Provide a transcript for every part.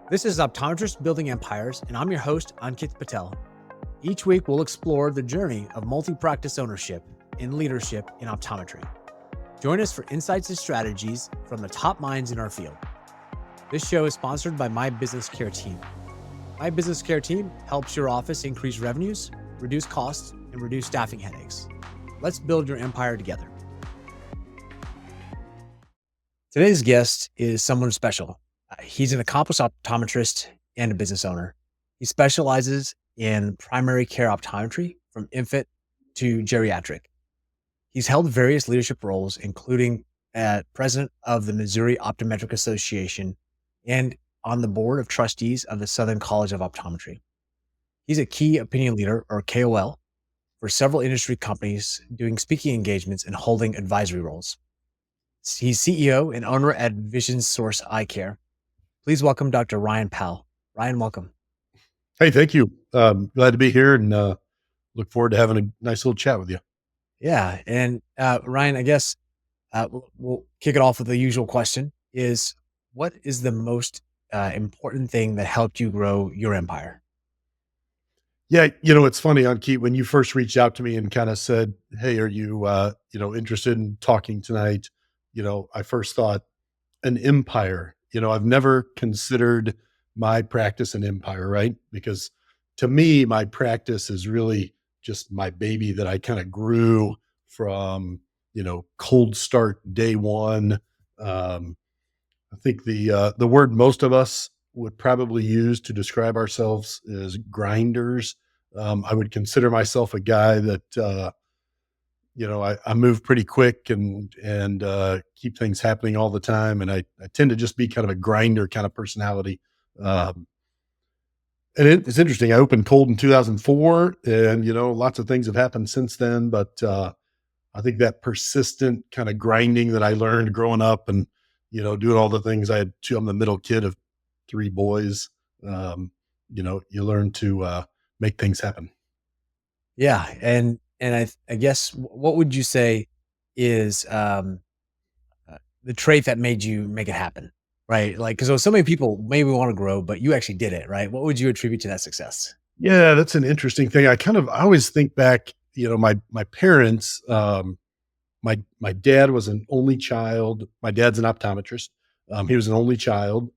This is Optometrists Building Empires, and I'm your host, Ankit Patel. Each week, we'll explore the journey of multi-practice ownership and leadership in optometry. Join us for insights and strategies from the top minds in our field. This show is sponsored by My Business Care Team. My Business Care Team helps your office increase revenues, reduce costs, and reduce staffing headaches. Let's build your empire together. Today's guest is someone special. He's an accomplished optometrist and a business owner. He specializes in primary care optometry from infant to geriatric. He's held various leadership roles, including president of the Missouri Optometric Association and on the board of trustees of the Southern College of Optometry. He's a key opinion leader, or KOL, for several industry companies, doing speaking engagements and holding advisory roles. He's CEO and owner at Vision Source Eye Care. Please welcome Dr. Ryan Powell. Ryan, welcome. Hey, thank you. Glad to be here and look forward to having a nice little chat with you. Yeah. And Ryan, I guess we'll kick it off with the usual question is, what is the most important thing that helped you grow your empire? Yeah, it's funny, Ankit, when you first reached out to me and kind of said, "Hey, are you interested in talking tonight?" I first thought an empire. I've never considered my practice an empire, right? Because to me, my practice is really just my baby that I kind of grew from, cold start day one. I think the word most of us would probably use to describe ourselves is grinders. I would consider myself a guy that I move pretty quick and keep things happening all the time, and I tend to just be kind of a grinder kind of personality. And it's interesting. I opened cold in 2004, and lots of things have happened since then. But I think that persistent kind of grinding that I learned growing up, and doing all the things I had to. I'm the middle kid of three boys. You learn to make things happen. Yeah. And I guess what would you say is the trait that made you make it happen? Right. Like, because so many people maybe want to grow, but you actually did it, right? What would you attribute to that success? Yeah, that's an interesting thing. I always think back, my parents, my dad was an only child. My dad's an optometrist. He was an only child.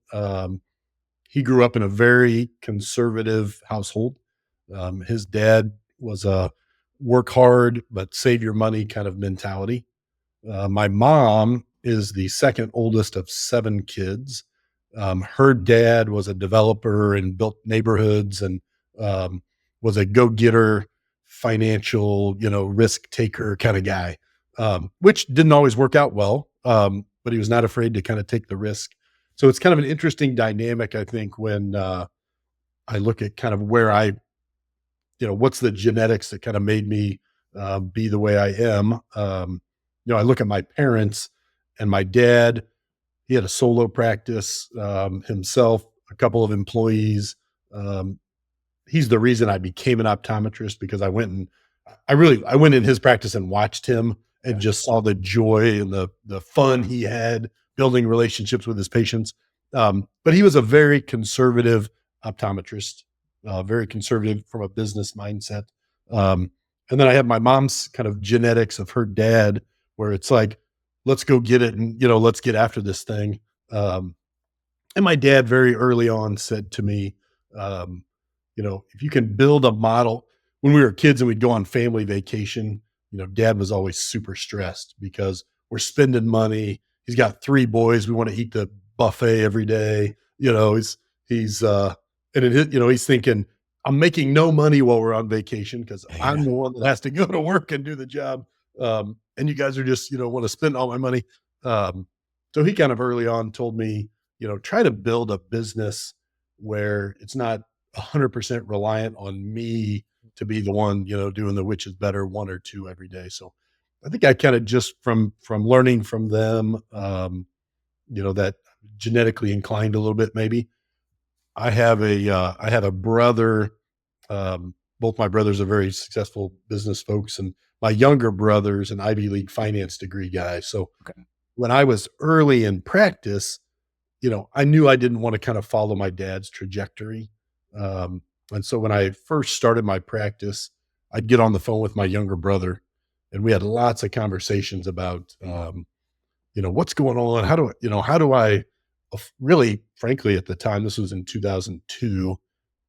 He grew up in a very conservative household. His dad was a work hard, but save your money kind of mentality. My mom is the second oldest of seven kids. Her dad was a developer and built neighborhoods and was a go-getter, financial, risk taker kind of guy, which didn't always work out well, but he was not afraid to kind of take the risk. So it's kind of an interesting dynamic, I think, when I look at kind of where what's the genetics that kind of made me be the way I am. I look at my parents, and my dad, he had a solo practice himself, a couple of employees. He's the reason I became an optometrist, because I went in his practice and watched him and just saw the joy and the fun he had building relationships with his patients. But he was a very conservative optometrist, very conservative from a business mindset. And then I have my mom's kind of genetics of her dad, where it's like, let's go get it and, let's get after this thing. And my dad very early on said to me, if you can build a model. When we were kids and we'd go on family vacation, dad was always super stressed because we're spending money. He's got three boys. We want to eat the buffet every day. He's thinking, I'm making no money while we're on vacation because I'm the one that has to go to work and do the job. And you guys are just, want to spend all my money. So he kind of early on told me, try to build a business where it's not 100% reliant on me to be the one, doing the which is better one or two every day. So I think I kind of just from learning from them, that genetically inclined a little bit, maybe. I have a brother. Both my brothers are very successful business folks, and my younger brother's an Ivy League finance degree guy. So when I was early in practice, I knew I didn't want to kind of follow my dad's trajectory. Um, and so when I first started my practice, I'd get on the phone with my younger brother and we had lots of conversations about, what's going on? How do I really, frankly, at the time, this was in 2002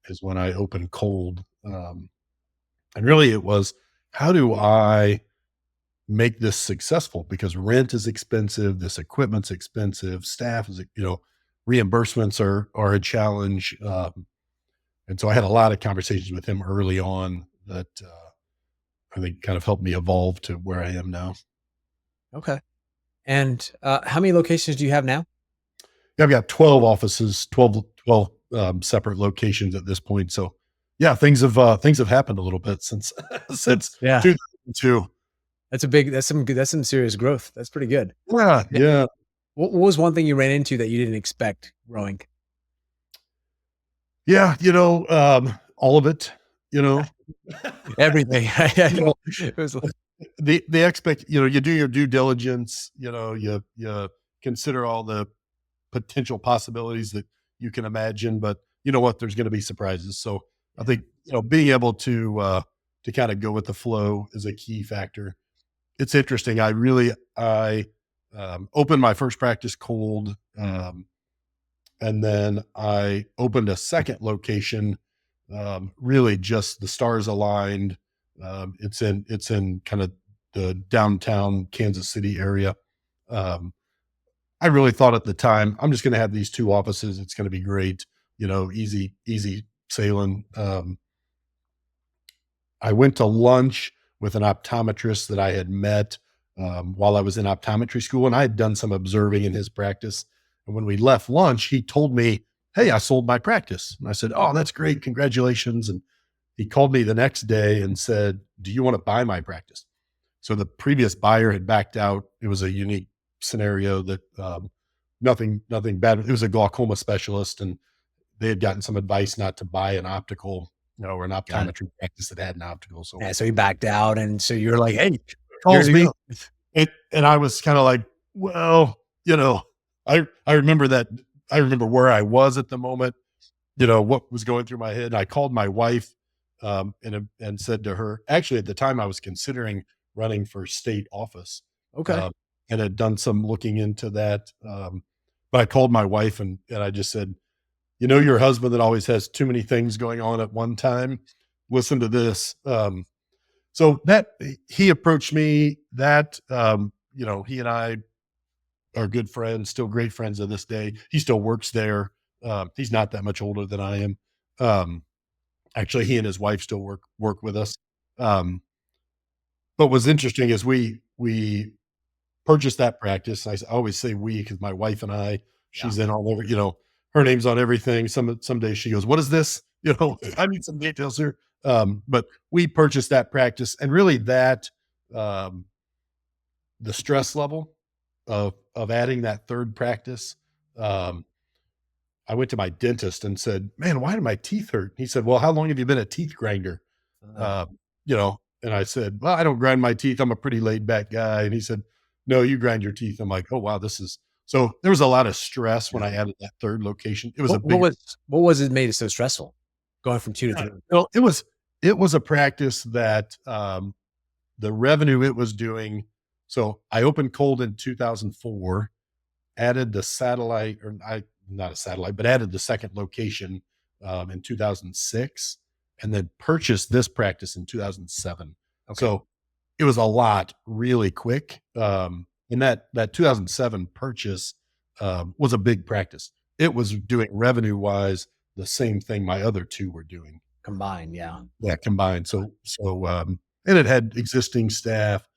is when I opened cold. And really it was, how do I make this successful? Because rent is expensive, this equipment's expensive, staff is, reimbursements are a challenge. And so I had a lot of conversations with him early on that I think kind of helped me evolve to where I am now. Okay. And, how many locations do you have now? Yeah, I've got 12 offices, 12 separate locations at this point. So yeah, things have happened a little bit since since Yeah. 2002. That's some serious growth. That's pretty good. Yeah, Yeah. yeah. What was one thing you ran into that you didn't expect growing? Yeah, all of it, you know. Everything. I You know. know, It was you do your due diligence, you consider all the potential possibilities that you can imagine, but you know what? There's gonna be surprises. So I yeah. think, being able to kinda go with the flow is a key factor. It's interesting. I opened my first practice cold, and then I opened a second location. Really, just the stars aligned. It's in kind of the downtown Kansas City area. Um, I really thought at the time I'm just going to have these two offices. It's going to be great. Easy sailing. I went to lunch with an optometrist that I had met while I was in optometry school, and I had done some observing in his practice. And when we left lunch, he told me, "Hey, I sold my practice." And I said, "Oh, that's great. Congratulations." And he called me the next day and said, "Do you want to buy my practice?" So the previous buyer had backed out. It was a unique scenario that nothing bad. It was a glaucoma specialist, and they had gotten some advice not to buy an optical, or an Got it. optometry practice that had an optical. So Yeah, so he backed out, and so you're like, "Hey, here calls you me, go." and I was kind of like, well, I remember that. I remember where I was at the moment, what was going through my head. And I called my wife, and said to her, actually at the time I was considering running for state office, Okay. um, and had done some looking into that. But I called my wife and I just said, your husband that always has too many things going on at one time. Listen to this. So that he approached me. That he and I are good friends, still great friends to this day. He still works there. He's not that much older than I am. Um, Actually, he and his wife still work with us. Um, but what's interesting is we purchased that practice. I always say we because my wife and I, Yeah. she's in all over. Her name's on everything. Some days she goes, "What is this?" I need some details here. But we purchased that practice, and really that um, the stress level of adding that third practice. Um, I went to my dentist and said, "Man, why do my teeth hurt?" He said, "Well, how long have you been a teeth grinder?" Uh, And I said, "Well, I don't grind my teeth. I'm a pretty laid back guy." And he said, "No, you grind your teeth." I'm like, "Oh wow, this is." So there was a lot of stress when yeah. I added that third location. It was a What bigger. was it made it so stressful going from 2 to Yeah, 3? well, it was a practice that the revenue it was doing. So I opened cold in 2004, added the satellite, or I not a satellite, but added the second location in 2006, and then purchased this practice in 2007. Okay. So it was a lot really quick. And that 2007 purchase was a big practice. It was doing revenue wise the same thing my other two were doing. Combined, yeah. Yeah, combined. And it had existing staff.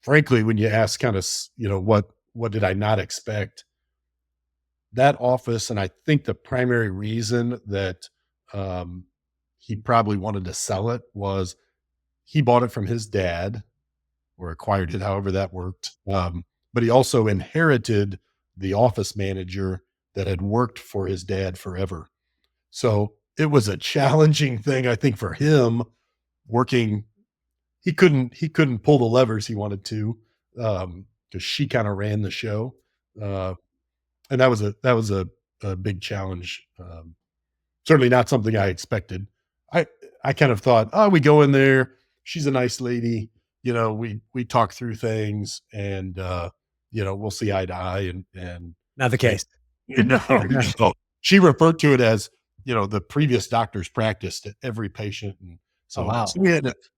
Frankly, when you ask kind of, what did I not expect? That office, and I think the primary reason that um, he probably wanted to sell it was he bought it from his dad or acquired it, however that worked. But he also inherited the office manager that had worked for his dad forever. So it was a challenging thing, I think, for him working. He couldn't pull the levers he wanted to because she kind of ran the show. Uh, and that was a big challenge. Certainly not something I expected. I I kind of thought, oh, we go in there. She's a nice lady. We talk through things, and we'll see eye to eye, Not the and case. so she referred to it as the previous doctor's practice to every patient, and Oh, so wow. so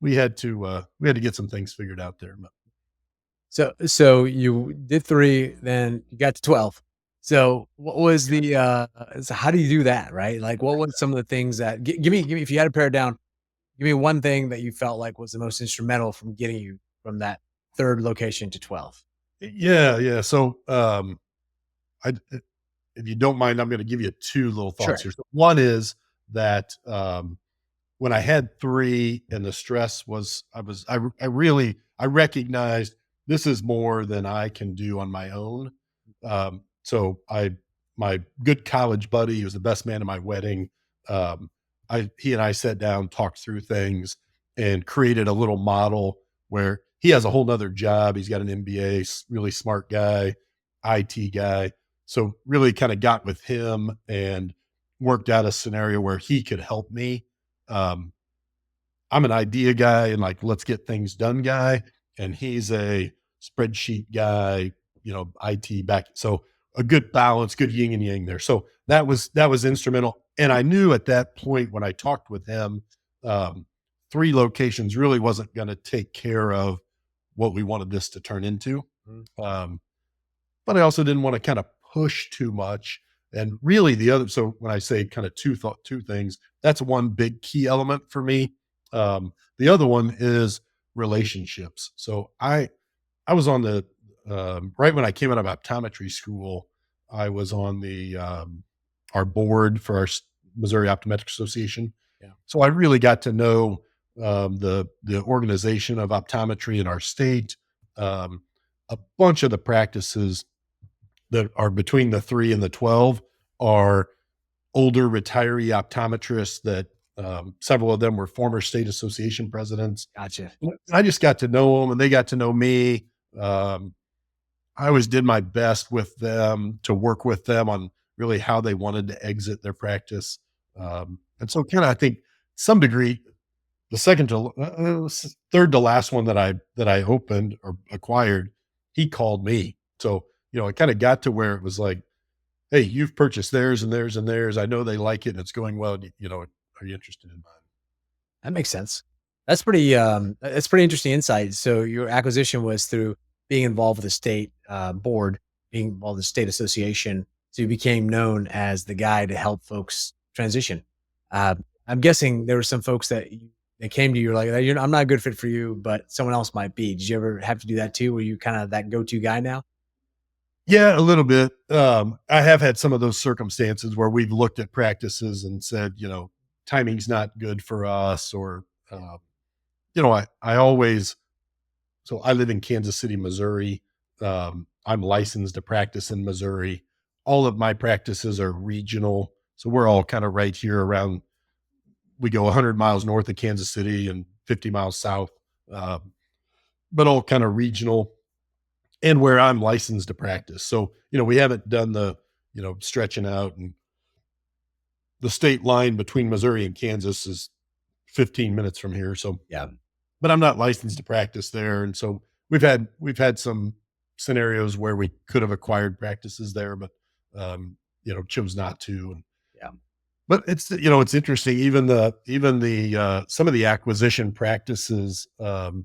we had to get some things figured out there. But So you did 3, then you got to 12. So what was so how do you do that, right? Like, what was some of the things that give me if you had to pare it down, give me one thing that you felt like was the most instrumental from getting you from that 3rd location to 12? yeah, yeah. So I if you don't mind, I'm going to give you two little thoughts Sure. here. So one is that when I had three and the stress was, I recognized this is more than I can do on my own. My good college buddy, he was the best man at my wedding. Um, he and I sat down, talked through things, and created a little model where he has a whole nother job. He's got an MBA, really smart guy, IT guy. So really kind of got with him and worked out a scenario where he could help me. Um, I'm an idea guy and like, let's get things done guy. And he's a spreadsheet guy, IT back. So a good balance, good yin and yang there. So that was instrumental. And I knew at that point when I talked with him, um, three locations really wasn't going to take care of what we wanted this to turn into. Mhm. Um, but I also didn't want to kind of push too much. And really so when I say kind of two things, that's one big key element for me. The other one is relationships. So I was on the right when I came out of optometry school, I was on the our board for our Missouri Optometric Association. Yeah. So I really got to know the organization of optometry in our state. Um, a bunch of the practices that are between the 3 and the 12 are older retiree optometrists that several of them were former state association presidents. Gotcha. I just got to know them and they got to know me. Um, I always did my best with them to work with them on really how they wanted to exit their practice. And so kind of, I think some degree, the third to last one that I opened or acquired, he called me. So, it kind of got to where it was like, hey, you've purchased theirs and theirs and theirs. I know they like it and it's going well. Are you interested in mine? That makes sense. That's pretty interesting insight. So your acquisition was through being involved with the state, board, being involved with the state association, so you became known as the guy to help folks transition. I'm guessing there were some folks that came to you like, "Hey, I'm not a good fit for you, but someone else might be." Did you ever have to do that too? Were you kinda that go-to guy now? Yeah, a little bit. I have had some of those circumstances where we've looked at practices and said, timing's not good for us, or, I always, so I live in Kansas City, Missouri. I'm licensed to practice in Missouri. All of my practices are regional. So we're all kind of right here around, we go 100 miles north of Kansas City and 50 miles south, but all kind of regional and where I'm licensed to practice. So, we haven't done the, stretching out, and the state line between Missouri and Kansas is 15 minutes from here. So, Yeah. but I'm not licensed to practice there. And so we've had some scenarios where we could have acquired practices there, but, chose not to. Yeah. But it's interesting. Even the some of the acquisition practices, the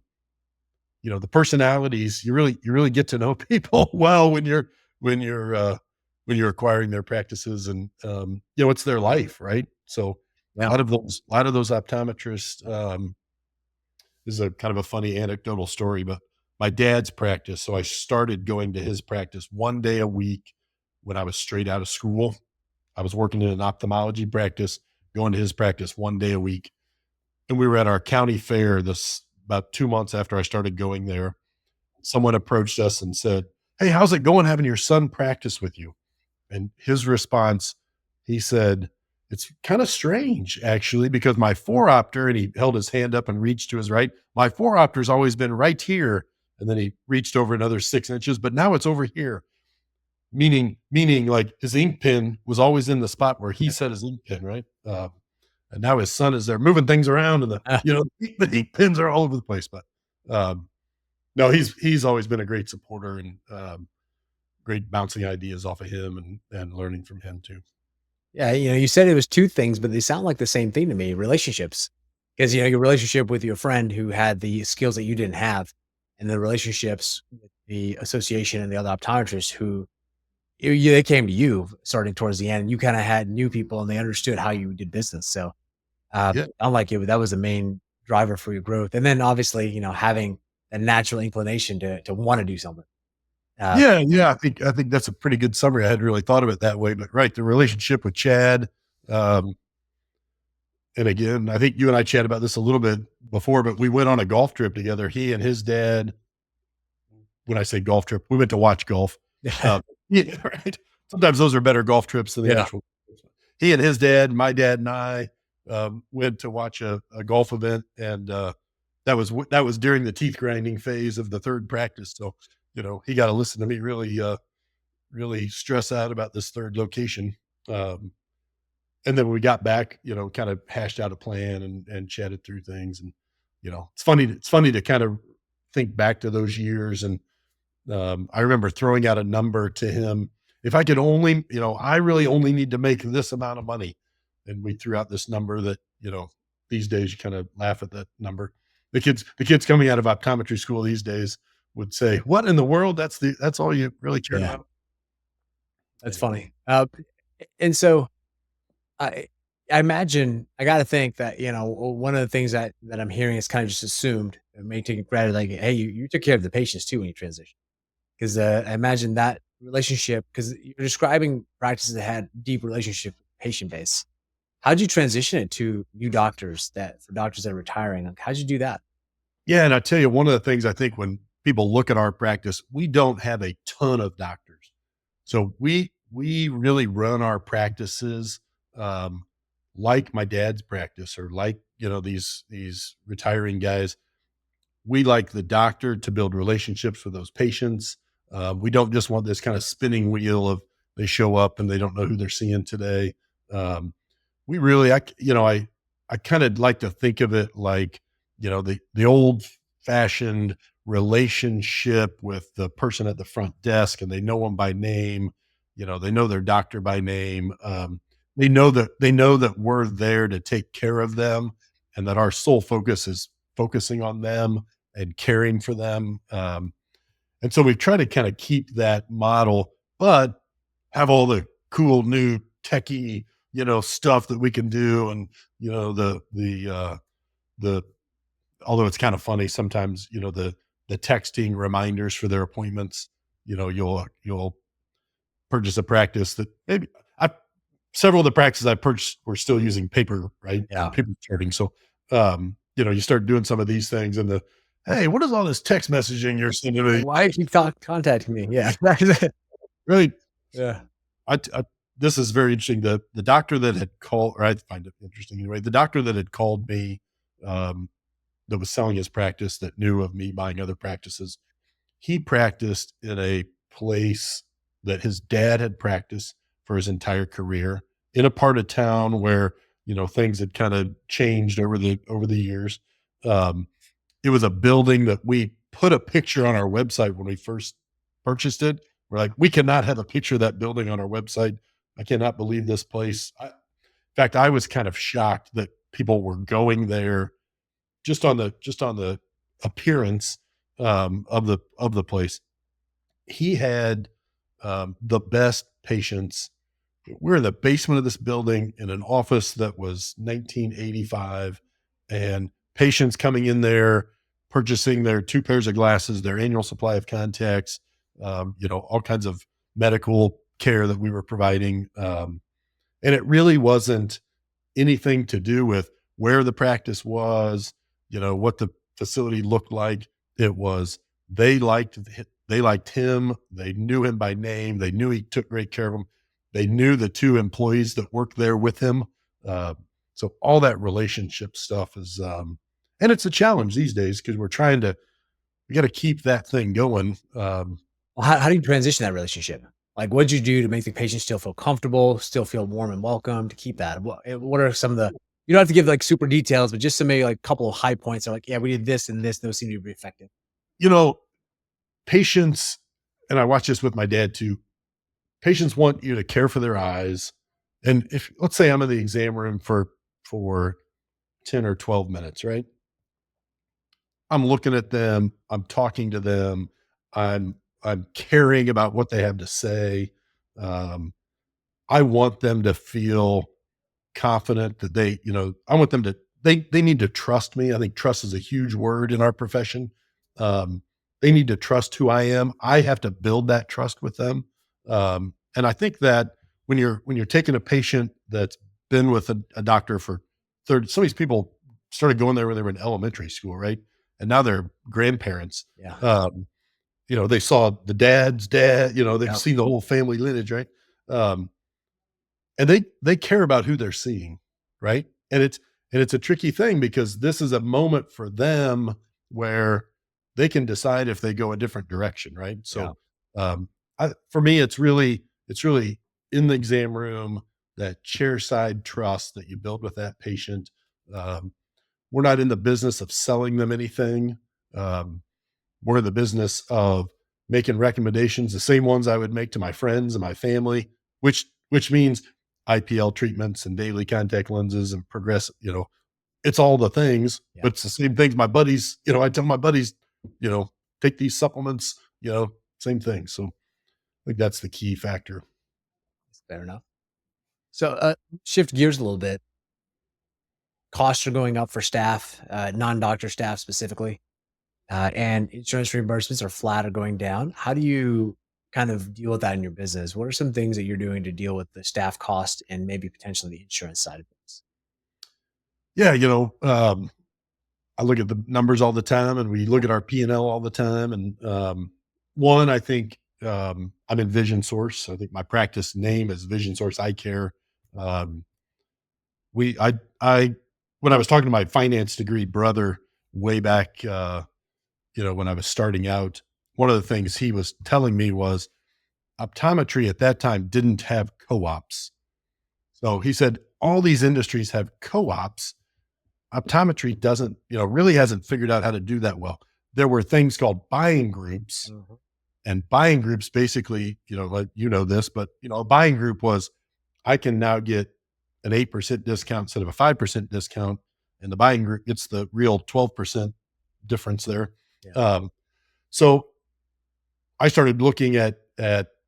personalities, you really get to know people well when you're when you're acquiring their practices, and it's their life, right? So Yeah. a lot of those optometrists, this is a kind of a funny anecdotal story, but my dad's practice. So I started going to his practice one day a week when I was straight out of school. I was working in an ophthalmology practice, going to his practice one day a week. And we were at our county fair this about 2 months after I started going there. Someone approached us and said, "Hey, how's it going having your son practice with you?" And his response, he said, "It's kind of strange, actually, because my four-opter," and he held his hand up and reached to his right, "my four-opter's always been right here." And then he reached over another 6 inches, but now it's over here. meaning like his ink pen was always in the spot where he set his ink pen, right? And now his son is there moving things around, and Uh, the ink pens are all over the place. But um, no, he's always been a great supporter, and great bouncing ideas off of him, and learning from him too. yeah, you said it was 2 things, but they sound like the same thing to me, relationships. Because, your relationship with your friend who had the skills that you didn't have, and the relationships with the association and the other optometrists who they came to you starting towards the end, and you kinda had new people and they understood how you did business, so, Yeah, sound like that was the main driver for your growth, and then obviously, having a natural inclination to wanna do something. Uh, yeah. I think that's a pretty good summary. I hadn't really thought of it that way, but right, the relationship with Chad. Um, and again, I think you and I chatted about this a little bit before, but we went on a golf trip together. He and his dad. When I say golf trip, we went to watch golf. yeah, Um, yeah, right. Sometimes those are better golf trips than the yeah, actual. He and his dad, my dad and I, went to watch a golf event, and that was during the teeth grinding phase of the third practice. So, he got to listen to me really stress out about this third location. Um, and then when we got back, kind of hashed out a plan, and chatted through things. And it's funny to kind of think back to those years. And I remember throwing out a number to him. If I could only, I really only need to make this amount of money. And we threw out this number that, these days you kind of laugh at that number. The kids coming out of optometry school these days would say, "What in the world? That's all you really cared yeah, about?" that's Anyway. funny. And so I I imagine I gotta think that, one of the things that I'm hearing is kind of just assumed and may take it granted, like, hey, you took care of the patients too when you transitioned. Because I imagine that relationship, because you're describing practices that had deep relationship with patient base. How'd you transition it to new doctors that for doctors that are retiring? Like, how'd you do that? Yeah, and I tell you, one of the things I think when people look at our practice, we don't have a ton of doctors. So we really run our practices um, like my dad's practice, or like, these retiring guys. We like the doctor to build relationships with those patients. We don't just want this kind of spinning wheel of they show up and they don't know who they're seeing today. Um, we really, I kind of like to think of it like, the old fashioned relationship with the person at the front desk, and they know them by name. They know their doctor by name. They know that we're there to take care of them, and that our sole focus is focusing on them and caring for them. And so we try to kind of keep that model, but have all the cool new techie, stuff that we can do. And, the although it's kind of funny sometimes, the texting reminders for their appointments. You'll purchase a practice that maybe I several of the practices I purchased were still using paper, right? Yeah. Paper charting. So, you start doing some of these things, and hey, what is all this text messaging you're sending me? Why you keep contacting me? Yeah. Really, Yeah. this is very interesting. The doctor that had called, or I find it interesting anyway. The doctor that had called me, um, that was selling his practice, that knew of me buying other practices. He practiced in a place that his dad had practiced for his entire career, in a part of town where, things had kind of changed over the years. Um, it was a building that we put a picture on our website when we first purchased it. We're like, we cannot have a picture of that building on our website. I cannot believe this place. In fact, I was kind of shocked that people were going there just on the appearance of the place. He had the best patients. We're in the basement of this building in an office that was 1985, and patients coming in there, purchasing their 2 pairs of glasses, their annual supply of contacts, all kinds of medical care that we were providing. And it really wasn't anything to do with where the practice was, what the facility looked like. It was they liked him. They knew him by name. They knew he took great care of them. They knew the 2 employees that worked there with him. Uh, so all that relationship stuff is, and it's a challenge these days because we got to keep that thing going. Well, how do you transition that relationship? Like, what'd you do to make the patient still feel comfortable, still feel warm and welcome to keep that? What are some of the you don't have to give, like, super details, but just some maybe, like, couple of high points are like, "Yeah, we did this and this, those seem to be effective." You know, patients, and I watch this with my dad too. Patients want you to care for their eyes. And if, let's say I'm in the exam room for 10 or 12 minutes, right? I'm looking at them, I'm talking to them, I'm caring about what they have to say. Um, I want them to feel confident that I want them to they need to trust me. I think trust is a huge word in our profession. Um, they need to trust who I am. I have to build that trust with them. And I think that when you're taking a patient that's been with a doctor for 30, some of these people started going there when they were in elementary school, right? And now they're grandparents. Yeah. Um, they saw the dad's dad, they've Yep. seen the whole family lineage, right? Um, and they care about who they're seeing, right? And it's a tricky thing because this is a moment for them where they can decide if they go a different direction, right? Yeah. So, for me, it's really in the exam room, that chair side trust that you build with that patient. Um, we're not in the business of selling them anything. Um, we're in the business of making recommendations, the same ones I would make to my friends and my family, which means IPL treatments and daily contact lenses and progress, it's all the things, Yeah. but it's the same things my buddies, I tell my buddies, you know, take these supplements, same thing. So I think that's the key factor. Fair enough. So, shift gears a little bit. Costs are going up for staff, non-doctor staff specifically, and insurance reimbursements are flat or going down. How do you kind of deal with that in your business? What are some things that you're doing to deal with the staff cost and maybe potentially the insurance side of things? Yeah. I look at the numbers all the time and we look at our P&L all the time. And, one, I think, I'm in Vision Source. I think my practice name is Vision Source Eye Care. Um, we, I, when I was talking to my finance degree brother way back, when I was starting out, one of the things he was telling me was optometry at that time didn't have co-ops. So he said, all these industries have co-ops. Optometry doesn't, really hasn't figured out how to do that well. There were things called buying groups, Mhm. and buying groups basically, like this, but a buying group was, I can now get an 8% discount instead of a 5% discount. And the buying group gets the real 12% difference there. Yeah. Um, so I started looking at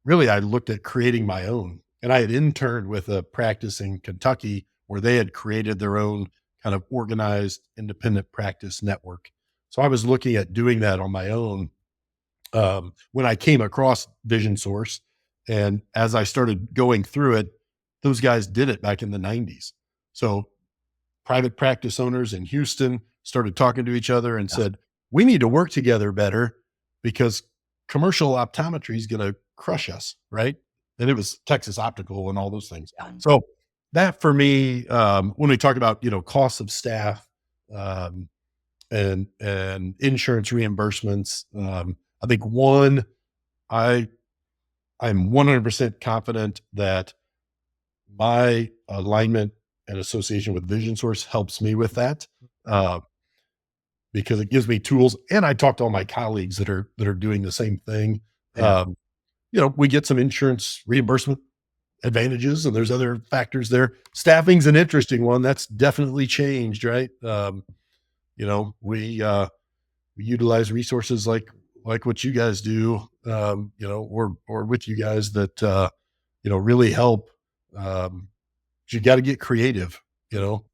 really, I looked at creating my own, and I had interned with a practice in Kentucky where they had created their own kind of organized independent practice network. So I was looking at doing that on my own, when I came across Vision Source. And as I started going through it, those guys did it back in the 90s. So private practice owners in Houston started talking to each other and Yeah. said, we need to work together better because commercial optometry is going to crush us. Right. And it was Texas Optical and all those things. Yeah. So that for me, when we talk about, costs of staff, um, and insurance reimbursements, I think one, I, I'm 100% confident that my alignment and association with Vision Source helps me with that, Okay. uh, because it gives me tools. And I talk to all my colleagues that are doing the same thing. Yeah. We get some insurance reimbursement advantages, and there's other factors there. Staffing's an interesting one. That's definitely changed, right? We utilize resources like what you guys do, or with you guys that really help. Um, you got to get creative, you know.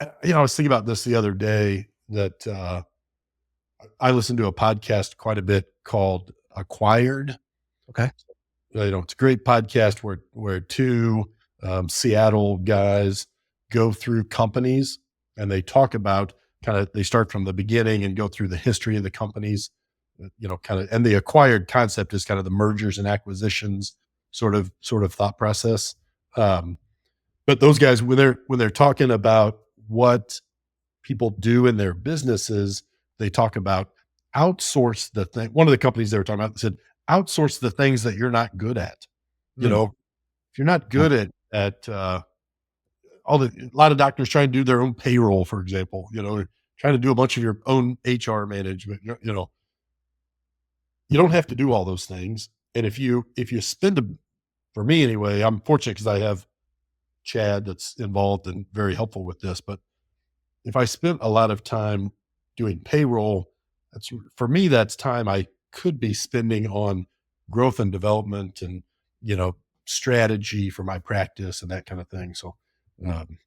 I was thinking about this the other day that I listen to a podcast quite a bit called Acquired. Okay. It's a great podcast where two Seattle guys go through companies and they talk about they start from the beginning and go through the history of the companies, and the acquired concept is kind of the mergers and acquisitions sort of thought process. Um, but those guys, when they're talking about what people do in their businesses, they talk about outsource the thing. One of the companies they were talking about said, outsource the things that you're not good at. You Mm, know, if you're not yeah. good at a lot of doctors try and do their own payroll, for example, trying to do a bunch of your own HR management, you don't have to do all those things. And if you spend for me anyway, I'm fortunate because I have Chad that's involved and very helpful with this. But if I spent a lot of time doing payroll, that's for me, that's time I could be spending on growth and development and, you know, strategy for my practice and that kind of thing. So, um,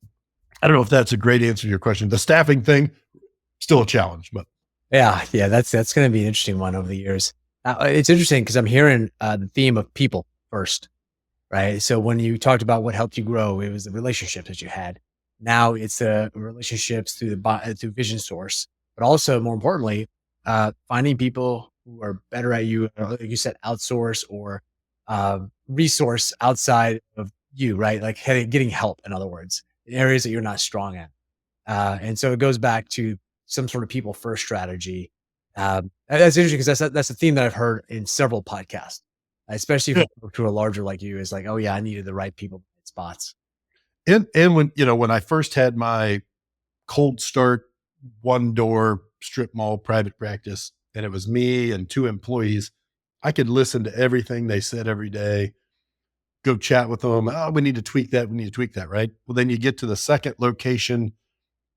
I don't know if that's a great answer to your question. The staffing thing, still a challenge, but Yeah, yeah, that's gonna be an interesting one over the years. It's interesting because 'cause I'm hearing, the theme of people first, right? So when you talked about what helped you grow, it was the relationships that you had. Now it's the relationships through through Vision Source, but also more importantly, finding people who are better at you, like you said, outsource or, resource outside of you, right? Like, getting help, in other words, in areas that you're not strong at. And so it goes back to some sort of people first strategy. And that's interesting because that's a theme that I've heard in several podcasts, especially yeah. from folks who are larger like you. Is like, oh yeah, I needed the right people in spots. And when I first had my cold start, one door strip mall private practice, and it was me and two employees, I could listen to everything they said every day, go chat with them. Oh, we need to tweak that. We need to tweak that. Right. Well, then you get to the second location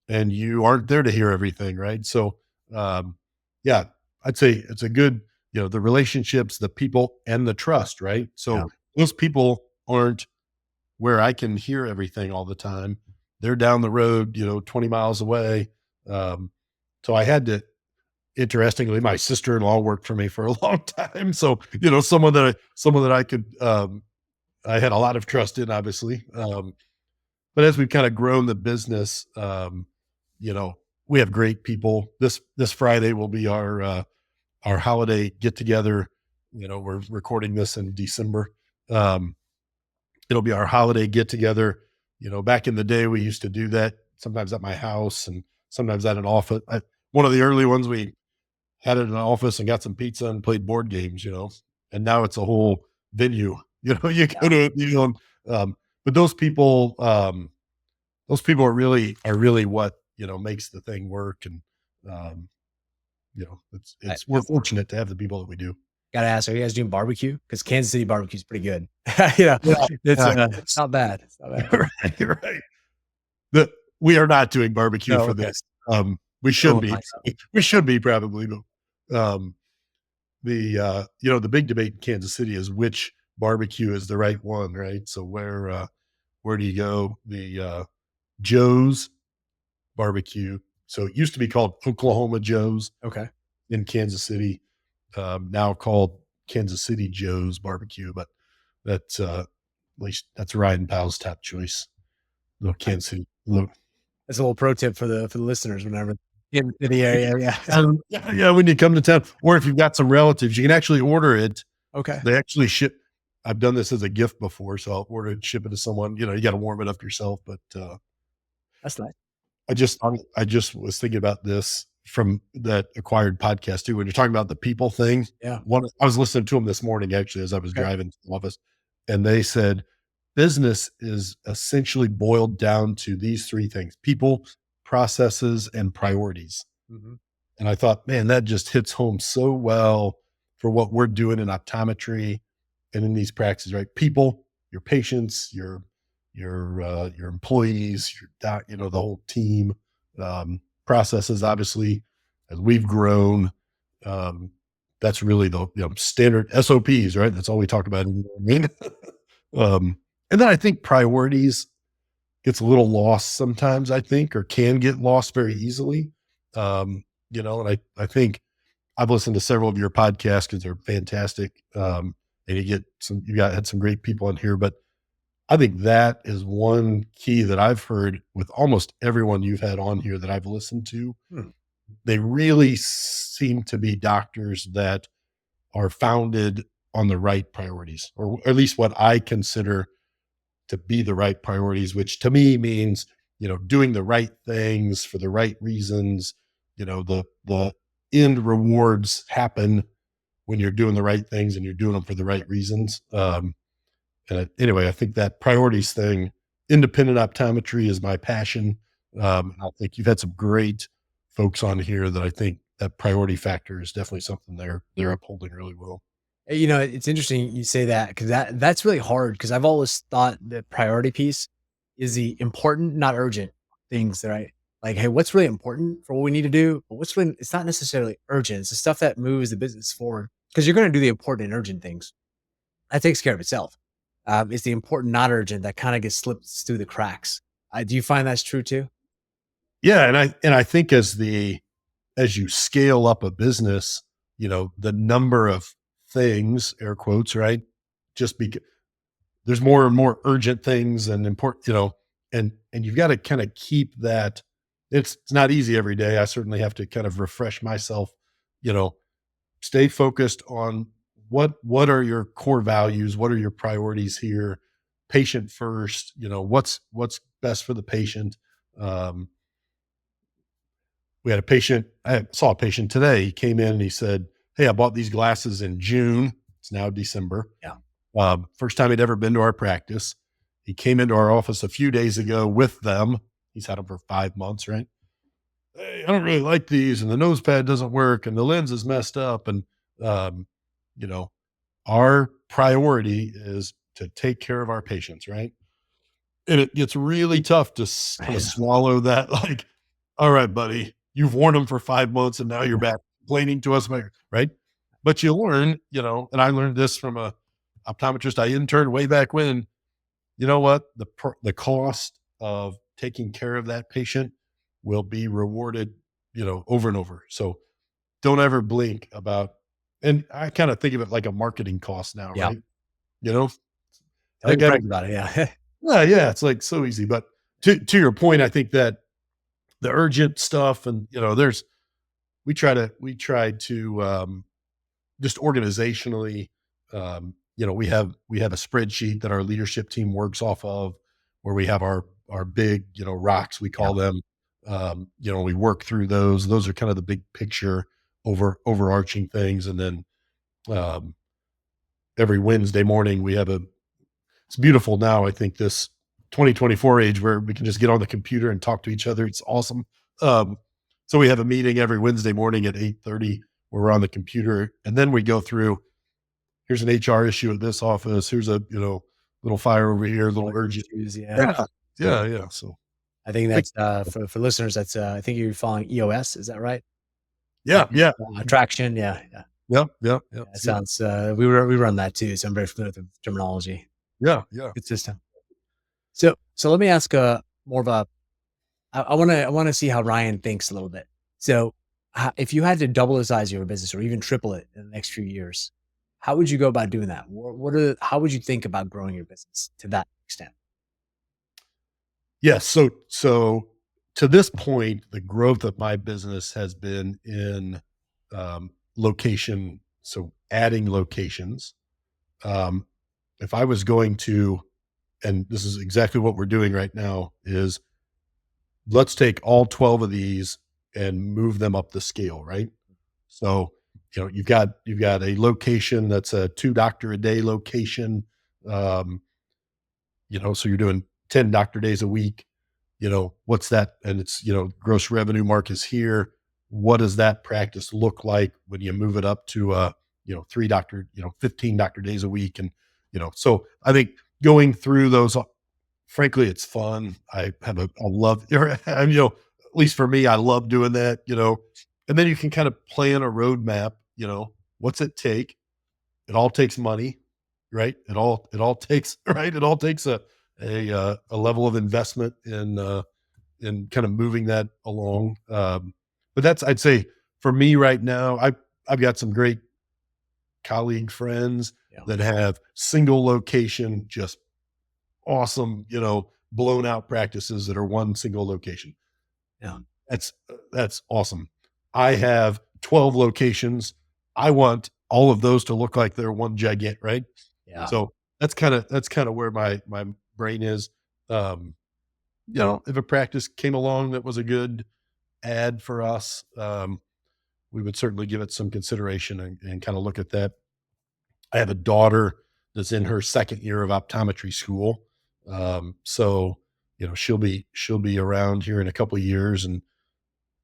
and you aren't there to hear everything. Right. So, um, yeah, I'd say it's a good, the relationships, the people, and the trust. Right. Yeah. So those people aren't where I can hear everything all the time. They're down the road, 20 miles away. Um, so I had to, interestingly, my sister-in-law worked for me for a long time. So, someone that I could, I had a lot of trust in, obviously. But as we've kind of grown the business, you know, we have great people. This Friday will be our holiday get together. We're recording this in December. Um, it'll be our holiday get together. Back in the day, we used to do that sometimes at my house and sometimes at an office. One of the early ones, we had it in an office and got some pizza and played board games, and now it's a whole venue. You go to, um, but those people are really what, makes the thing work. And, um, I we're fortunate to have the people that we do. gotta ask, are you guys doing barbecue? Because Kansas City barbecue is pretty good. you know, Yeah. it's Yeah. it's not bad. It's not bad. Right. Right. We are not doing barbecue No, for okay. this. We Oh should be. my. We should be probably, but the big debate in Kansas City is which barbecue is the right one, right? So where do you go? The Joe's barbecue. So it used to be called Oklahoma Joe's Okay. in Kansas City, now called Kansas City Joe's barbecue, but that's at least that's Ryan Powell's top choice. The Kansas City. That's a little pro tip for the listeners whenever in the area. Yeah. Yeah, yeah, when you come to town, or if you've got some relatives, you can actually order it. Okay. They actually ship. I've done this as a gift before, so I'll order it, ship it to someone. You got to warm it up yourself. But That's nice. I just was thinking about this from that acquired podcast too. When you're talking about the people thing, Yeah. I was listening to them this morning actually as I was Okay. driving to the office, and they said business is essentially boiled down to these three things: people, processes, and priorities. Mhm. And I thought, man, that just hits home so well for what we're doing in optometry and in these practices, right? People, your patients, your employees, your doc, the whole team, processes, obviously, as we've grown, um, that's really the standard SOPs, right? That's all we talk about. I mean, and then I think priorities gets a little lost sometimes, I think, or can get lost very easily. And I think I've listened to several of your podcasts because they're fantastic. And had some great people in here, but I think that is one key that I've heard with almost everyone you've had on here that I've listened to. Hmm. They really seem to be doctors that are founded on the right priorities, or at least what I consider to be the right priorities, which to me means, doing the right things for the right reasons. The end rewards happen when you're doing the right things and you're doing them for the right reasons. Anyway, I think that priorities thing, independent optometry is my passion. I think you've had some great folks on here that I think that priority factor is definitely something they're upholding really well. It's interesting you say that because that's really hard because I've always thought the priority piece is the important, not urgent things, right? Like, hey, what's really important for what we need to do? But what's really, it's not necessarily urgent. It's the stuff that moves the business forward because you're going to do the important and urgent things. That takes care of itself. It's the important, not urgent that kind of gets slipped through the cracks. Do you find that's true too? Yeah, and I think as you scale up a business, the number of things, air quotes, right? Just because there's more and more urgent things and important, and you've got to kind of keep that. It's not easy every day. I certainly have to kind of refresh myself, you know, stay focused on what are your core values, what are your priorities here, patient first, what's best for the patient. Um, we had a patient, I saw a patient today. He came in and he said, "Hey, I bought these glasses in June. It's now December. Yeah. First time he'd ever been to our practice. He came into our office a few days ago with them. He's had them for 5 months, right? Hey, I don't really like these, and the nose pad doesn't work, and the lens is messed up. And, um, you know, our priority is to take care of our patients, right? And it gets really tough to kind of Right. swallow that, like, all right, buddy, you've worn them for 5 months and now you're back complaining to us, right? But you learn, and I learned this from a optometrist I interned way back when. You know what? The cost of taking care of that patient will be rewarded, over and over. So don't ever blink about, and I kind of think of it like a marketing cost now, Yeah. right? You know, Tell that your guy, friends about it. Yeah. yeah, yeah, it's like so easy. But to your point, I think that the urgent stuff, and we try to just organizationally, we have a spreadsheet that our leadership team works off of, where we have our big, rocks, we Yeah. call them. We work through those. Those are kind of the big picture overarching things. And then um, every Wednesday morning we have it's beautiful now. I think this 2024 age where we can just get on the computer and talk to each other. It's awesome. Um, so we have a meeting every Wednesday morning at 8:30 where we're on the computer, and then we go through, here's an HR issue at this office. Here's a, little fire over here, a little Quality urgent. issues. Yeah. Yeah. Yeah. Yeah. So I think big, that's, for listeners, that's, I think you're following EOS. Is that right? yeah. Yeah. Attraction. Yeah. Yeah. Yeah. Yeah. Yeah. Yeah. It Yeah. sounds, we run that too. So I'm very familiar with the terminology. Yeah. Yeah. Good system. So let me ask more of a, I want to see how Ryan thinks a little bit. So if you had to double the size of your business or even triple it in the next few years, how would you go about doing that? How would you think about growing your business to that extent? Yeah. So to this point, the growth of my business has been in location. So adding locations. Um, if I was going to, and this is exactly what we're doing right now, is let's take all 12 of these and move them up the scale, right? So, you've got a location that's a 2 doctor a day location. Um, so you're doing 10 doctor days a week. What's that? And it's, gross revenue mark is here. What does that practice look like when you move it up to 3 doctor, 15 doctor days a week? And, so I think going through those, frankly, it's fun. I love, and, at least for me, I love doing that, and then you can kind of plan a roadmap, what's it take? It all takes money, right? It all takes, right? It all takes a level of investment in kind of moving that along. But that's, I'd say, for me right now, I've got some great colleague friends Yeah. that have single location, just awesome, blown out practices that are one single location. Yeah. That's awesome. I have 12 locations. I want all of those to look like they're one gigant, right? Yeah. So that's kind of where my brain is. Um, if a practice came along that was a good ad for us, we would certainly give it some consideration and kind of look at that. I have a daughter that's in her second year of optometry school. So she'll be around here in a couple of years, and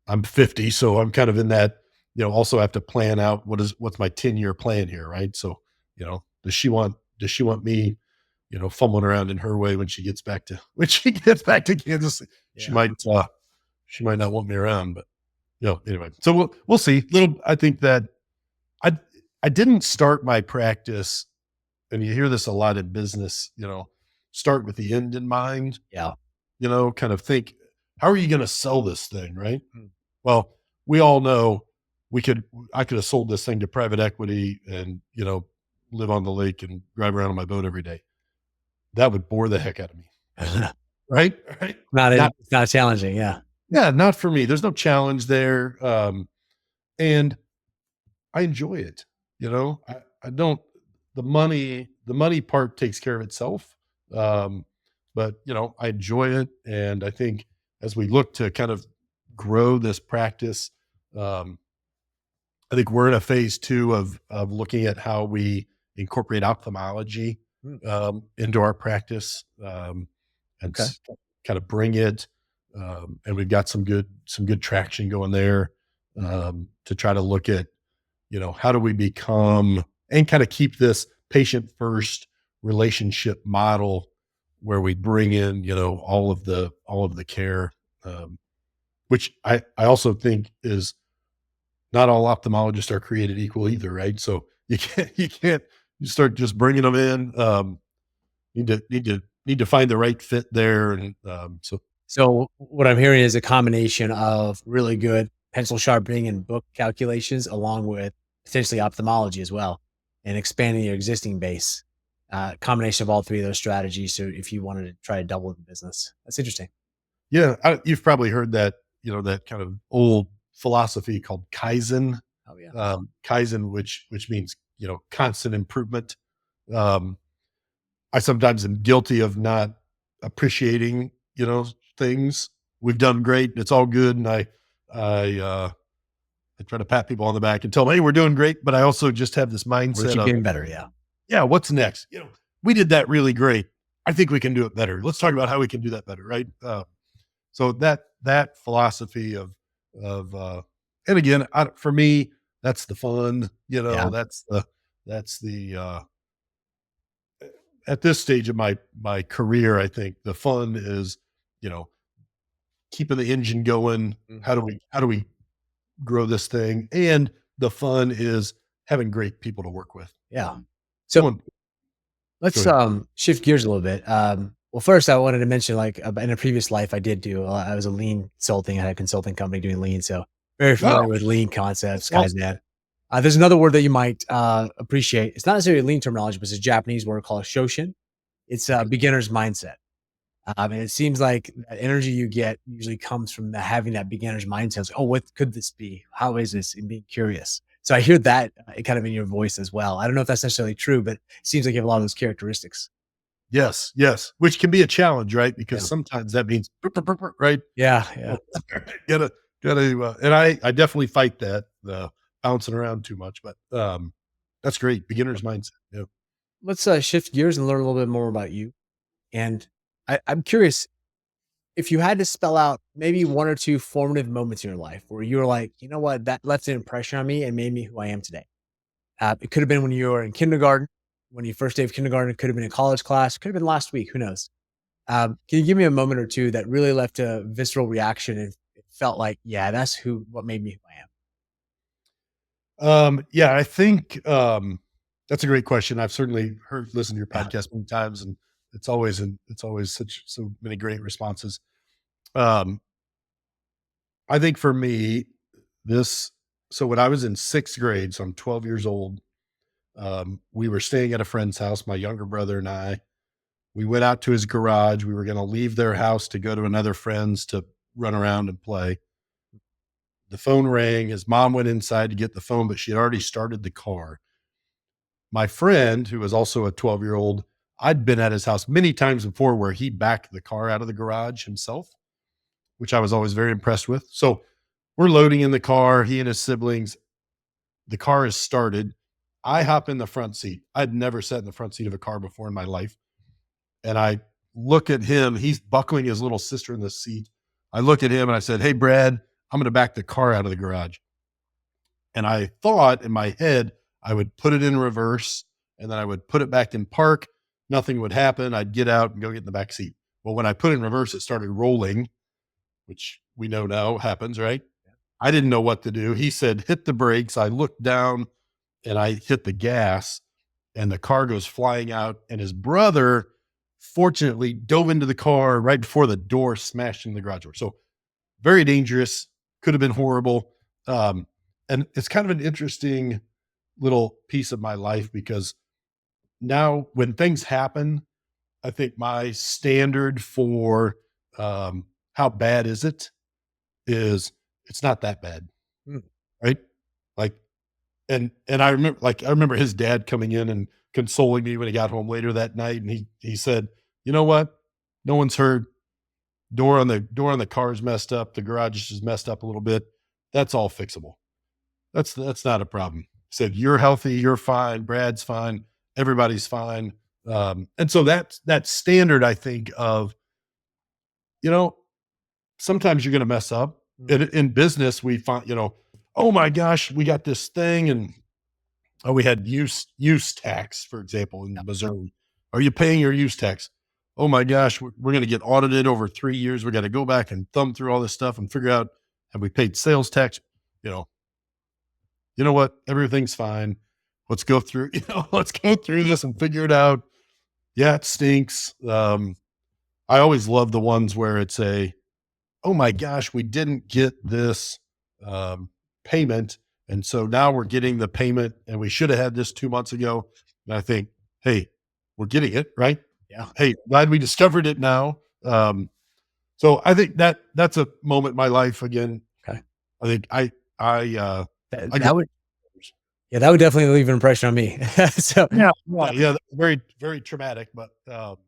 I'm 50, so I'm kind of in that. Also have to plan out what's my 10-year plan here, right? So does she want me, fumbling around in her way when she gets back to Kansas? She Yeah. might she might not want me around, but anyway. So we'll see. I think that I I didn't start my practice, and you hear this a lot in business, start with the end in mind, Yeah. kind of think, how are you going to sell this thing, right? Mm. Well, we all know I could have sold this thing to private equity and, live on the lake and drive around on my boat every day. That would bore the heck out of me. Right? Right. Not, It's not challenging. Yeah. yeah, not for me. There's no challenge there. And I enjoy it. I don't, the money part takes care of itself. Um, but I enjoy it. And I think as we look to kind of grow this practice, um, I think we're in a phase two of looking at how we incorporate ophthalmology Mm. into our practice, and Okay. kind of bring it. And we've got some good traction going there, to try to look at how do we become and kind of keep this patient first relationship model where we bring in all of the care, which I also think is not all ophthalmologists are created equal either, right? So you start just bringing them in. Need to find the right fit there, and so So what I'm hearing is a combination of really good pencil sharpening and book calculations, along with potentially ophthalmology as well, and expanding your existing base. Combination of all three of those strategies. So if you wanted to try to double the business, that's interesting. yeah, you've probably heard that that kind of old philosophy called Kaizen. Oh yeah. Kaizen, which means constant improvement. Um, I sometimes am guilty of not appreciating, things. We've done great. It's all good. And I try to pat people on the back and tell them, hey, we're doing great. But I also just have this Or mindset keep of, getting better. Yeah. yeah, what's next? We did that really great. I think we can do it better. Let's talk about how we can do that better. Right. So that philosophy of and again, for me, that's the fun, Yeah. that's the, at this stage of my career, I think the fun is, you know, keeping the engine going. Mhm. How do we grow this thing? And the fun is having great people to work with. Yeah. Come So on, go let's ahead. shift gears a little bit. Well, first I wanted to mention like in a previous life I did do I was a lean consulting. I had a consulting company doing lean, so very Oh, familiar with lean concepts, that's awesome. Kaizen. There's another word that you might appreciate. It's not necessarily lean terminology, but it's a Japanese word called Shoshin. It's a Okay. beginner's mindset. And it seems like that energy you get usually comes from having that beginner's mindset. It's like, oh, what could this be? How is this? And being curious. So I hear that kind of in your voice as well. I don't know if that's necessarily true, but it seems like you have a lot of those characteristics. Yes, yes, which can be a challenge, right? Because Yeah. sometimes that means right? Yeah. Yeah. Gotta and I definitely fight that, bouncing around too much, but, that's great, beginner's mindset, yeah. Let's shift gears and learn a little bit more about you. And I'm curious if you had to spell out maybe one or two formative moments in your life where you were like, you know what, that left an impression on me and made me who I am today. It could have been when you were in kindergarten, when you first day of kindergarten. It could have been a college class. Could have been last week. Who knows? Can you give me a moment or two that really left a visceral reaction and it felt like, yeah, that's what made me who I am? Yeah, I think, that's a great question. I've certainly listened to your Yeah. podcast many times, and it's always so many great responses. Um, I think for me, this so when I was in 6th grade, so I'm 12 years old, we were staying at a friend's house, my younger brother and I. We went out to his garage. We were gonna leave their house to go to another friend's to run around and play. The phone rang. His mom went inside to get the phone, but she had already started the car. My friend, who was also a 12-year-old, I'd been at his house many times before where he backed the car out of the garage himself, which I was always very impressed with. So we're loading in the car, he and his siblings. The car is started. I hop in the front seat. I'd never sat in the front seat of a car before in my life. And I look at him. He's buckling his little sister in the seat. I look at him and I said, "Hey, Brad, I'm going to back the car out of the garage." And I thought in my head, I would put it in reverse and then I would put it back in park. Nothing would happen. I'd get out and go get in the back seat. Well, when I put it in reverse, it started rolling, which we know now happens, right? I didn't know what to do. He said, "Hit the brakes." I looked down and I hit the gas and the car goes flying out. And his brother, fortunately, dove into the car right before the door smashed in the garage door. So very dangerous, could have been horrible. Um, and it's kind of an interesting little piece of my life because now when things happen, I think my standard for how bad is it is it's not that bad, Mm, right? Like, and I remember his dad coming in and consoling me when he got home later that night, and he said, "You know what? No one's hurt. Door on the car is messed up. The garage is messed up a little bit. That's all fixable. That's not a problem." He said, "You're healthy. You're fine. Brad's fine. Everybody's fine." And so that's that standard, I think, of you know sometimes you're going to mess up. mm, In business, we find oh my gosh, we got this thing, and oh, we had use tax, for example, in yeah. Missouri. Are you paying your use tax? Oh my gosh, we're going to get audited over 3 years. We got to go back and thumb through all this stuff and figure out have we paid sales tax? You know, you know what? Everything's fine. Let's go through. Let's go through this and figure it out. Yeah, it stinks. I always love the ones where it's oh my gosh, we didn't get this um, payment. And so now we're getting the payment and we should have had this 2 months ago. And I think, hey, we're getting it, right? Yeah. Hey, glad we discovered it now. So I think that's a moment in my life again. Okay. I think That, I get, that would, yeah, that would definitely leave an impression on me. So yeah, very, very traumatic. But so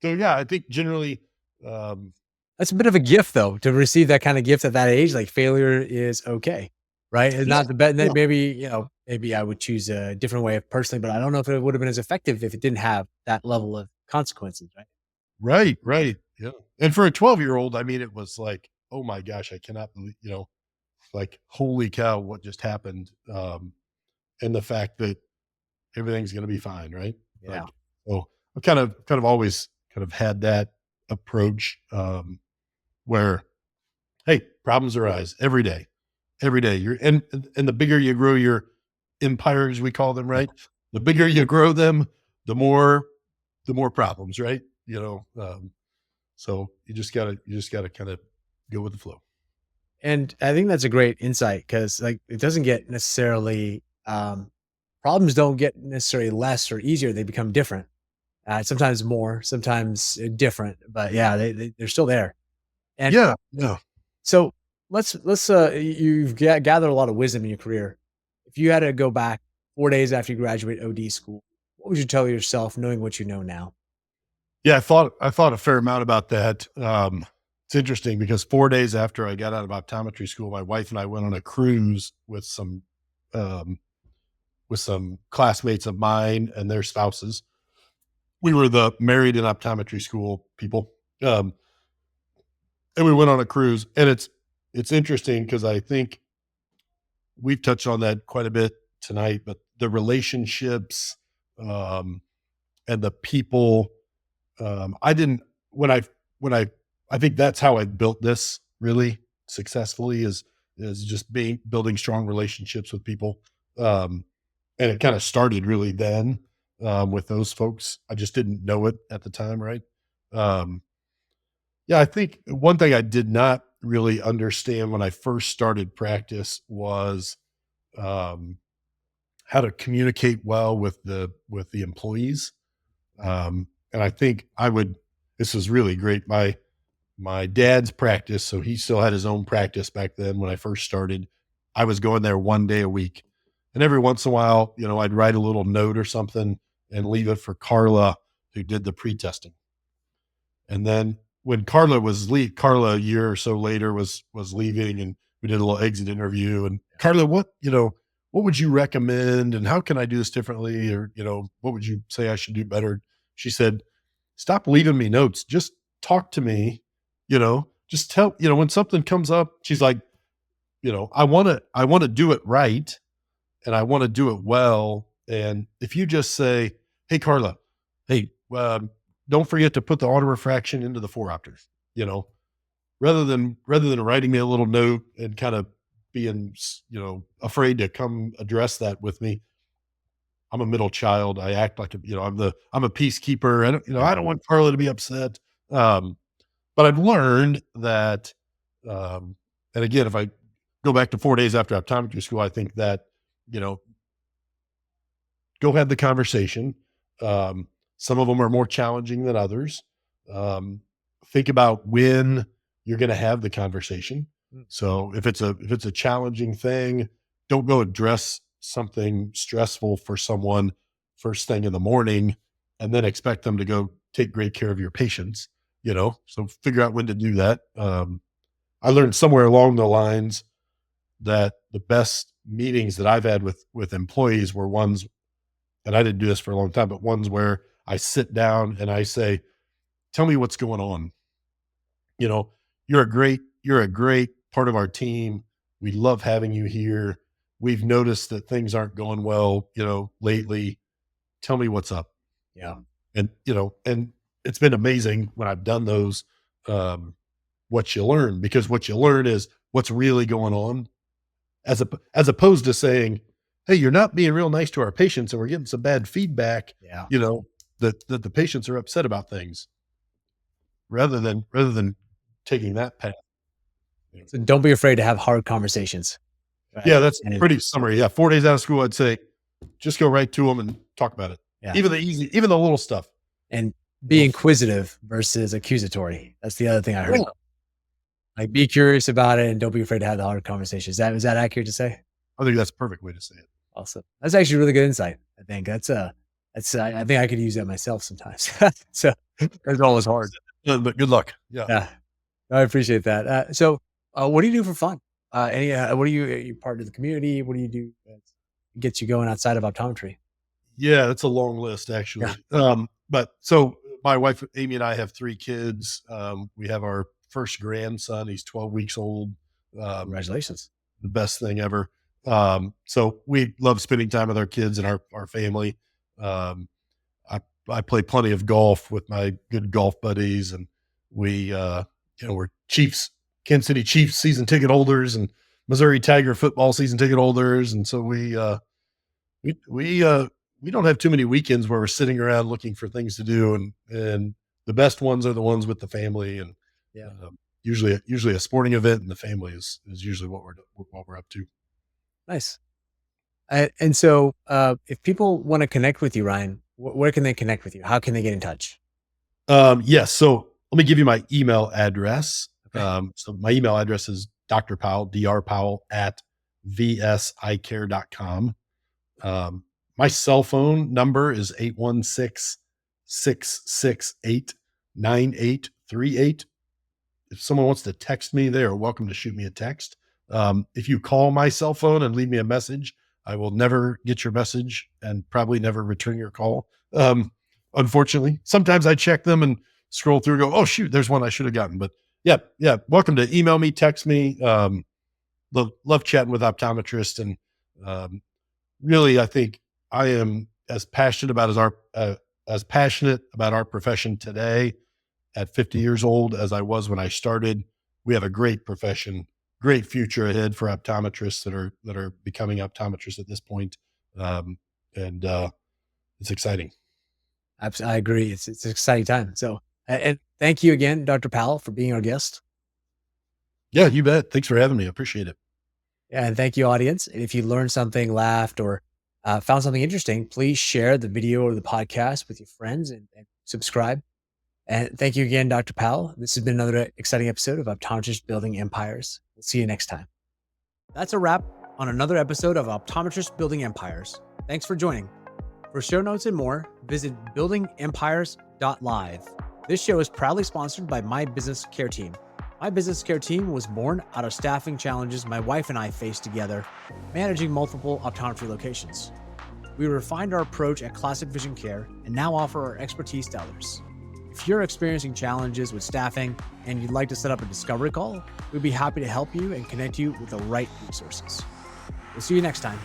yeah, I think generally, um, that's a bit of a gift though, to receive that kind of gift at that age. Like failure is okay, right? It's yeah, not the best. yeah, Maybe, maybe I would choose a different way of personally, but I don't know if it would have been as effective if it didn't have that level of consequences, right? right, right. Yeah. And for a 12-year-old, I mean, it was like, oh my gosh, I cannot believe, like, holy cow, what just happened? And the fact that everything's going to be fine. Right. Yeah. Like, oh, I've kind of always kind of had that approach, where, hey, problems arise every day. And the bigger you grow your empires, we call them, right? The bigger you grow them, the more, the more problems, right? So you just gotta kind of go with the flow. And I think that's a great insight because, like, it doesn't get necessarily, problems don't get necessarily less or easier. They become different. Sometimes more, sometimes different, but yeah, they're still there. And Yeah, yeah. so you've gathered a lot of wisdom in your career. If you had to go back 4 days after you graduate OD school, what would you tell yourself knowing what you know now? Yeah, I thought a fair amount about that. It's interesting because 4 days after I got out of optometry school, my wife and I went on a cruise um, with some classmates of mine and their spouses. We were the married in optometry school people, um, and we went on a cruise. And it's interesting because I think we've touched on that quite a bit tonight, but the relationships, um, and the people. I didn't when I think that's how I built this really successfully is just being building strong relationships with people. Um, and it kind of started really then, with those folks. I just didn't know it at the time, right? Um, yeah, I think one thing I did not really understand when I first started practice was, um, how to communicate well with the employees. And I think I would. This is really great. My dad's practice, so he still had his own practice back then when I first started. I was going there 1 day a week. And every once in a while, I'd write a little note or something and leave it for Carla, who did the pre-testing. And then when Carla a year or so later was leaving, and we did a little exit interview, and Carla, what would you recommend? And how can I do this differently? Or, what would you say I should do better? She said, stop leaving me notes. Just talk to me, just tell, when something comes up, she's like, I want to do it right. And I want to do it well. And if you just say, hey, Carla, hey, don't forget to put the auto refraction into the four-opters, rather than writing me a little note and kind of being, afraid to come address that with me. I'm a middle child. I act like, I'm a peacekeeper. I don't want Carla to be upset. But I've learned that, and again, if I go back to 4 days after optometry school, I think that, go have the conversation. Some of them are more challenging than others. Think about when you're going to have the conversation. So if it's a challenging thing, don't go address something stressful for someone first thing in the morning and then expect them to go take great care of your patients, so figure out when to do that. I learned somewhere along the lines that the best meetings that I've had with employees were ones, and I didn't do this for a long time, but ones where I sit down and I say, tell me what's going on. You're a great part of our team. We love having you here. We've noticed that things aren't going well, lately. Tell me what's up. Yeah. And, and it's been amazing when I've done those, what you learn, because what you learn is what's really going on as opposed to saying, hey, you're not being real nice to our patients and we're getting some bad feedback, Yeah. that the patients are upset about things rather than taking that path. So don't be afraid to have hard conversations. Right? Yeah, that's And pretty summary. Yeah, 4 days out of school, I'd say just go right to them and talk about it. yeah. Even the little stuff. And be inquisitive versus accusatory. That's the other thing I heard. Yeah. Like, be curious about it and don't be afraid to have the hard conversations. Is that accurate to say? I think that's a perfect way to say it. Awesome. That's actually really good insight. I think I think I could use that myself sometimes. So It's always hard, but good luck. Yeah. yeah, I appreciate that. So what do you do for fun? What do you part of the community? What do you do that gets you going outside of optometry? Yeah, that's a long list actually. But so my wife, Amy, and I have 3 kids. We have our first grandson. He's 12 weeks old. Congratulations. The best thing ever. So we love spending time with our kids and our family. I play plenty of golf with my good golf buddies, and we're Kansas City Chiefs season ticket holders and Missouri Tiger football season ticket holders. And so we don't have too many weekends where we're sitting around looking for things to do. And the best ones are the ones with the family, and Yeah. usually a sporting event, and the family is usually what we're up to. Nice. And so if people want to connect with you, Ryan, where can they connect with you? How can they get in touch? Yes. So let me give you my email address. Okay. So my email address is Dr. Powell, Dr. Powell at vsicare.com. My cell phone number is 816-668-9838. If someone wants to text me, they are welcome to shoot me a text. If you call my cell phone and leave me a message, I will never get your message and probably never return your call. Unfortunately, sometimes I check them and scroll through and go, oh shoot, there's one I should have gotten. But yeah. Welcome to email me, text me. Love chatting with optometrists. And really, I think I am as passionate about our profession today at 50 years old as I was when I started. We have a great profession, great future ahead for optometrists that are becoming optometrists at this point. And it's exciting. I agree. It's an exciting time. So, and thank you again, Dr. Powell, for being our guest. Yeah, you bet. Thanks for having me. I appreciate it. Yeah, and thank you, audience. And if you learned something, laughed, or found something interesting, please share the video or the podcast with your friends and subscribe. And thank you again, Dr. Powell. This has been another exciting episode of Optometrists Building Empires. We'll see you next time. That's a wrap on another episode of Optometrists Building Empires. Thanks for joining. For show notes and more, visit buildingempires.live. This show is proudly sponsored by My Business Care Team. My business care team was born out of staffing challenges my wife and I faced together, managing multiple optometry locations. We refined our approach at Classic Vision Care and now offer our expertise to others. If you're experiencing challenges with staffing and you'd like to set up a discovery call, we'd be happy to help you and connect you with the right resources. We'll see you next time.